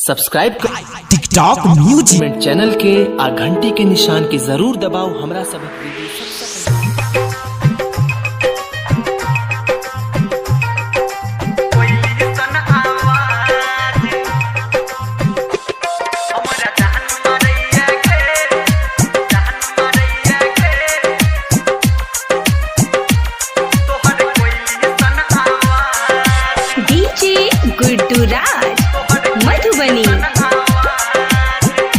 Subscribe कर TikTok music channel के आ घंटी के निशान के जरूर दबाओ। हमरा सब वीडियो डीजे गुड्डू राज मधुबनी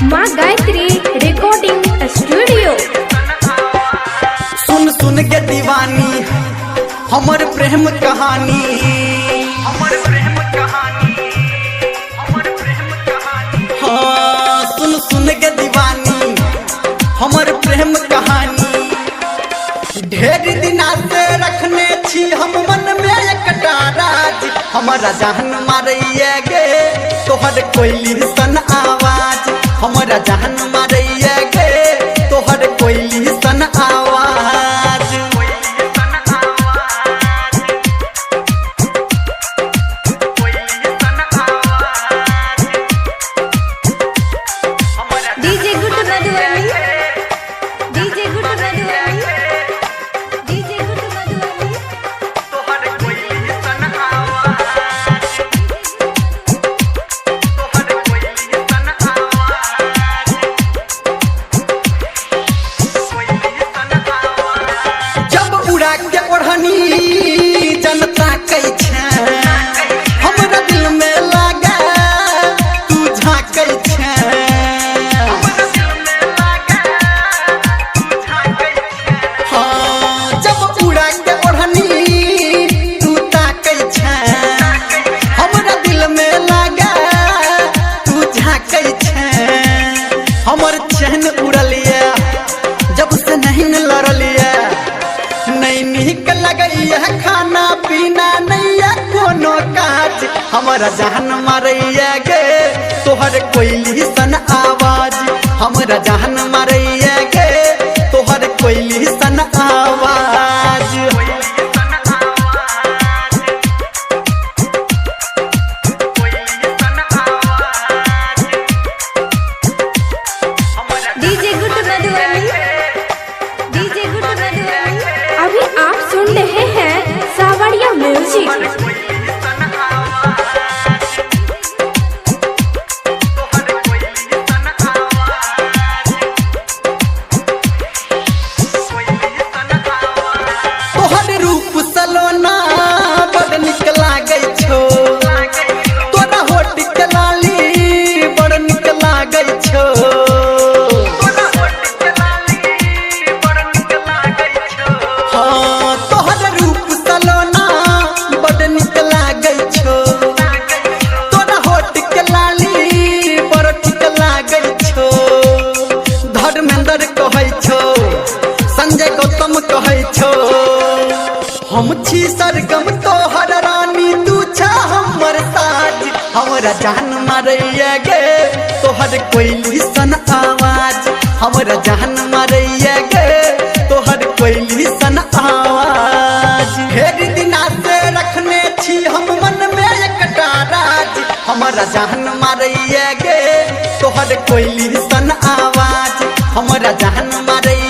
माँ गायत्री रिकॉर्डिंग स्टूडियो। सुन सुन के दीवानी हमर प्रेम कहानी, हमर प्रेम कहानी, हमर प्रेम कहानी। हाँ सुन सुन के दीवानी हमर प्रेम कहानी। ढेर दिना से रखने छी हम मन में एकटा राज। हमारा जान मारैया गे तोहर कोयली सन आवाज। हमारा जान मारैया गे तोहर कोयली सन आवाज। DJ Guddu Madhubani, DJ Guddu Madhubani, DJ Guddu Madhubani. तोहर कोयली सन आवाज, तोहर कोयली सन आवाज, कोयली सन आवाज। जब उड़ा के ओढ़नी जनता कह छै हमरा दिल में लागे तू झाँकै छै। हाँ जब उड़ा के ओढ़नी तू ताकै छै हमरा दिल में लागे तू झाँकै छै। हमर चैन उड़लिए जब से नहीं लड़लिए, नहीं नीक लगैया खाना पीना नैया कोनो काज। हमरा जान मारैया गे तोहर कोयली सन आवाज। हमरा जान मारैया गे तोहर कोयली सन आवाज। DJ Guddu Madhubani, DJ Guddu Madhubani. अभी आप सुन रहे हैं सावरिया म्यूजिक। तोहर रूप सलोना बड़ निक लागै छौ। तोरा होठ के लाली बड़ निक लागै छौ। हाँ तोहर रूप सलोना बड़ निक लागै छौ। तोरा होठ के लाली बड़ ठीक लागै छौ। धर्मेंद्र कहै छौ, संजय गौतम कहै छौ, हम छी सरगम तोहर रानी तू छ हमर साज। हमरा जान मारैया गे तोहर कोयली सन आवाज। हमरा जान मारैया गे तोहर कोयली सन आवाज। ढेर दिना से रखने छी हम मन में एकटा राज। हमरा जान मारैया गे तोहर कोयली सन आवाज। हमरा जान मारैया